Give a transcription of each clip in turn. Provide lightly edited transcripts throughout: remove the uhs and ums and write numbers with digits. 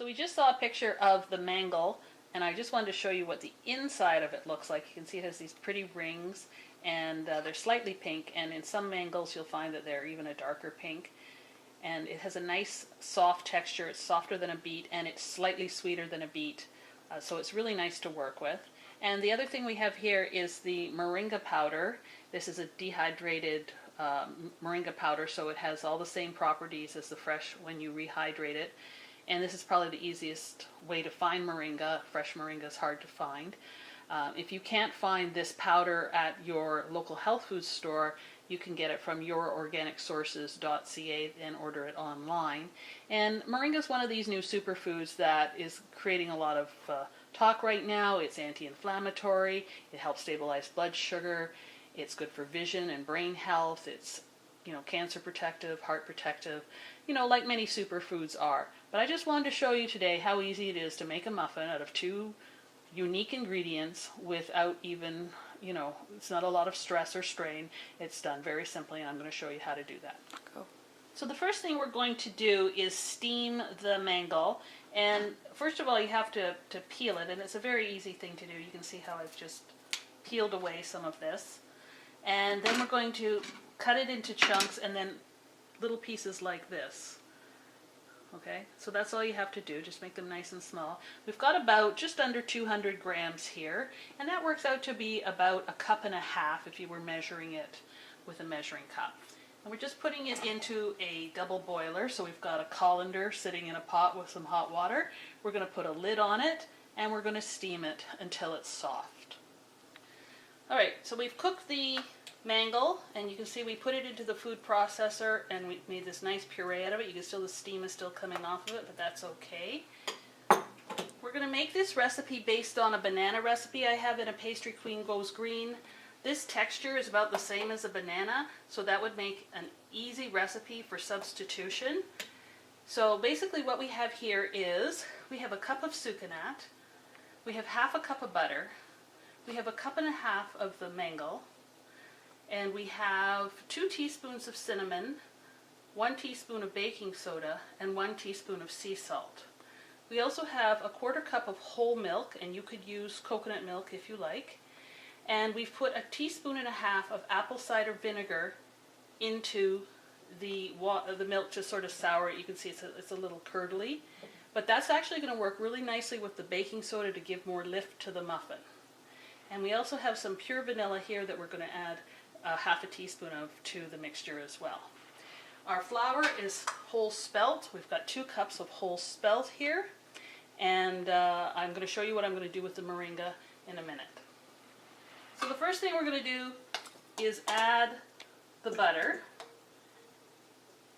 So we just saw a picture of the Mangel, and I just wanted to show you what the inside of it looks like. You can see it has these pretty rings, and they're slightly pink, and in some Mangels you'll find that they're even a darker pink. And it has a nice soft texture. It's softer than a beet, and it's slightly sweeter than a beet. So it's really nice to work with. And the other thing we have here is the moringa powder. This is a dehydrated moringa powder, so it has all the same properties as the fresh when you rehydrate it. And this is probably the easiest way to find moringa. Fresh moringa is hard to find. If you can't find this powder at your local health food store, you can get it from yourorganicsources.ca and order it online. And moringa is one of these new superfoods that is creating a lot of talk right now. It's anti-inflammatory, it helps stabilize blood sugar, it's good for vision and brain health, it's cancer protective, heart protective, like many superfoods are. But I just wanted to show you today how easy it is to make a muffin out of two unique ingredients without even, it's not a lot of stress or strain. It's done very simply, and I'm going to show you how to do that. Go. So the first thing we're going to do is steam the Mangel. And first of all, you have to peel it, and it's a very easy thing to do. You can see how I've just peeled away some of this. And then we're going to cut it into chunks and then little pieces like this. Okay, so that's all you have to do, just make them nice and small. We've got about just under 200 grams here, and that works out to be about a cup and a half if you were measuring it with a measuring cup. And we're just putting it into a double boiler, so we've got a colander sitting in a pot with some hot water. We're going to put a lid on it, and we're going to steam it until it's soft. Alright, so we've cooked the Mangel, and you can see we put it into the food processor and we made this nice puree out of it. You can still, the steam is still coming off of it, but that's okay. We're going to make this recipe based on a banana recipe I have in A Pastry Queen Goes Green. This texture is about the same as a banana, so that would make an easy recipe for substitution. So basically what we have here is, we have a cup of sucanat, we have half a cup of butter, we have a cup and a half of the Mangel, and we have 2 teaspoons of cinnamon, 1 teaspoon of baking soda, and 1 teaspoon of sea salt. We also have a 1/4 cup of whole milk, and you could use coconut milk if you like. And we've put 1.5 teaspoons of apple cider vinegar into the milk to sort of sour it. You can see it's a little curdly, but that's actually going to work really nicely with the baking soda to give more lift to the muffin. And we also have some pure vanilla here that we're going to add 1/2 teaspoon of to the mixture as well. Our flour is whole spelt. We've got 2 cups of whole spelt here, and I'm going to show you what I'm going to do with the moringa in a minute. So the first thing we're going to do is add the butter,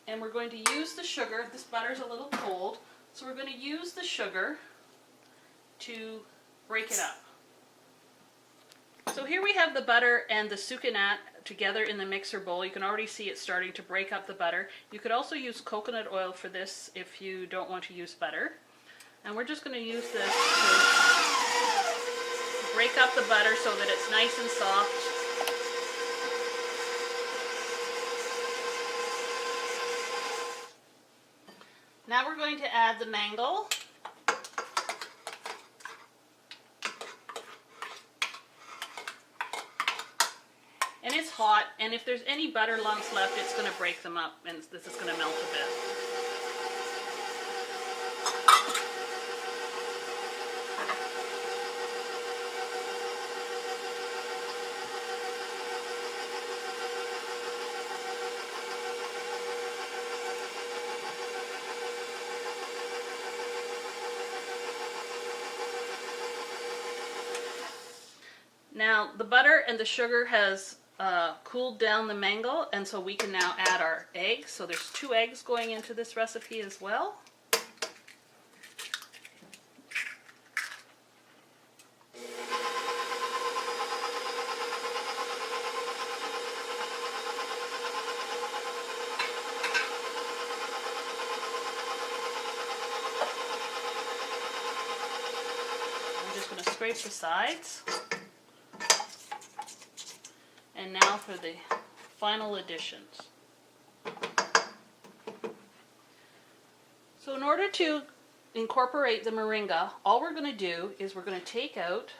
and we're going to use the sugar. This butter's a little cold, so we're going to use the sugar to break it up. So here we have the butter and the sucanat together in the mixer bowl. You can already see it starting to break up the butter. You could also use coconut oil for this if you don't want to use butter. And we're just going to use this to break up the butter so that it's nice and soft. Now we're going to add the Mangel. And it's hot, and if there's any butter lumps left, it's going to break them up, and this is going to melt a bit. Now, the butter and the sugar has cooled down the Mangel, and so we can now add our eggs. So there's 2 eggs going into this recipe as well. I'm just going to scrape the sides. And now for the final additions. So in order to incorporate the moringa, all we're going to do is we're going to take out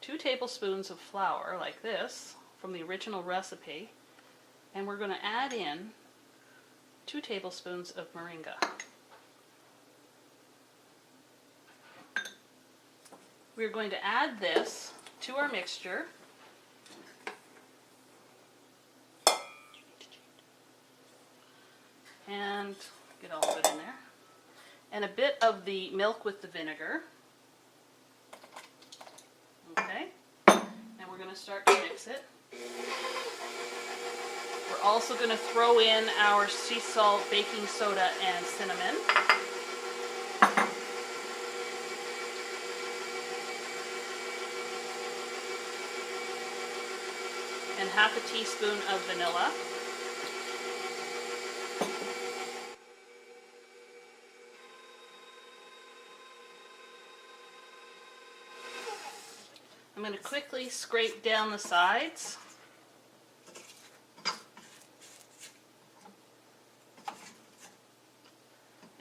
2 tablespoons of flour like this from the original recipe, and we're going to add in 2 tablespoons of moringa. We're going to add this to our mixture. And get all of it in there. And a bit of the milk with the vinegar. Okay. And we're going to start to mix it. We're also going to throw in our sea salt, baking soda, and cinnamon. And half a teaspoon of vanilla. I'm going to quickly scrape down the sides.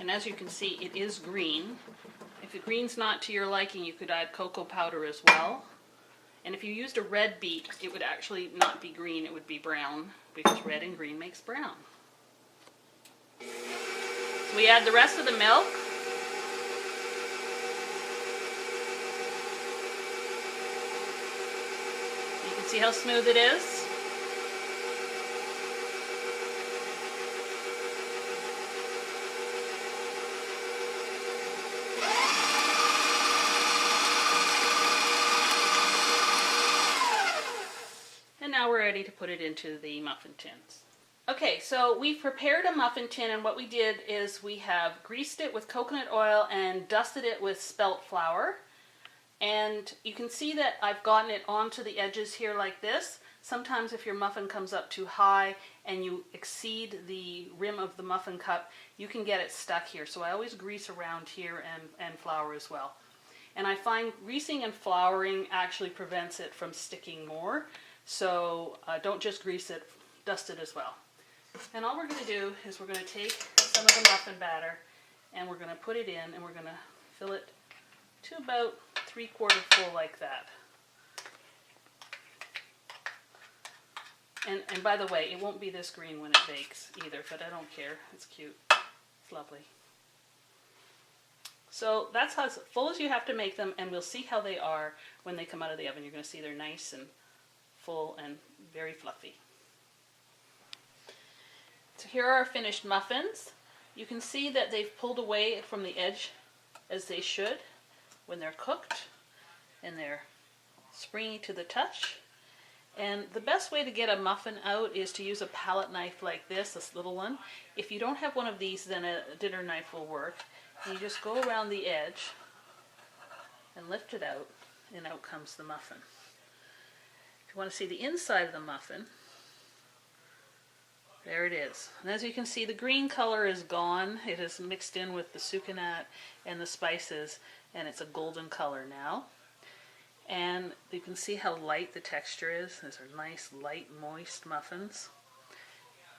And as you can see, it is green. If the green's not to your liking, you could add cocoa powder as well. And if you used a red beet, it would actually not be green, it would be brown, because red and green makes brown. So we add the rest of the milk. You can see how smooth it is. And now we're ready to put it into the muffin tins. Okay, so we've prepared a muffin tin, and what we did is we have greased it with coconut oil and dusted it with spelt flour. And you can see that I've gotten it onto the edges here like this. Sometimes if your muffin comes up too high and you exceed the rim of the muffin cup, you can get it stuck here. So I always grease around here and flour as well. And I find greasing and flouring actually prevents it from sticking more. So don't just grease it, dust it as well. And all we're going to do is we're going to take some of the muffin batter and we're going to put it in, and we're going to fill it to about 3/4 full like that. And by the way, it won't be this green when it bakes either, but I don't care. It's cute. It's lovely. So that's how full as you have to make them, and we'll see how they are when they come out of the oven. You're going to see they're nice and full and very fluffy. So here are our finished muffins. You can see that they've pulled away from the edge as they should when they're cooked, and they're springy to the touch. And the best way to get a muffin out is to use a palette knife like this little one. If you don't have one of these, then a dinner knife will work. And you just go around the edge and lift it out, and out comes the muffin. If you want to see the inside of the muffin, there it is. And as you can see, the green color is gone. It is mixed in with the sucanat and the spices, and it's a golden color now. And you can see how light the texture is. These are nice, light, moist muffins.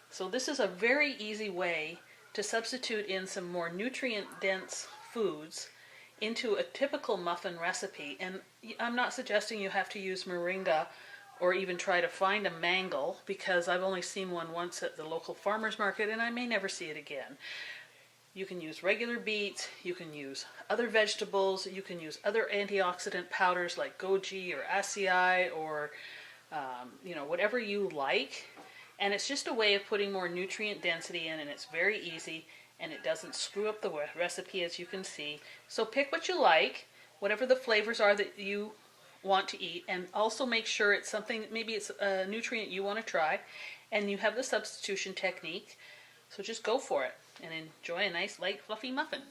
So this is a very easy way to substitute in some more nutrient-dense foods into a typical muffin recipe. And I'm not suggesting you have to use moringa or even try to find a mangel, because I've only seen one once at the local farmer's market and I may never see it again. You can use regular beets, you can use other vegetables, you can use other antioxidant powders like goji or acai or whatever you like. And it's just a way of putting more nutrient density in, and it's very easy, and it doesn't screw up the recipe, as you can see. So pick what you like, whatever the flavors are that you want to eat, and also make sure it's something, maybe it's a nutrient you want to try, and you have the substitution technique. So just go for it and enjoy a nice, light, fluffy muffin.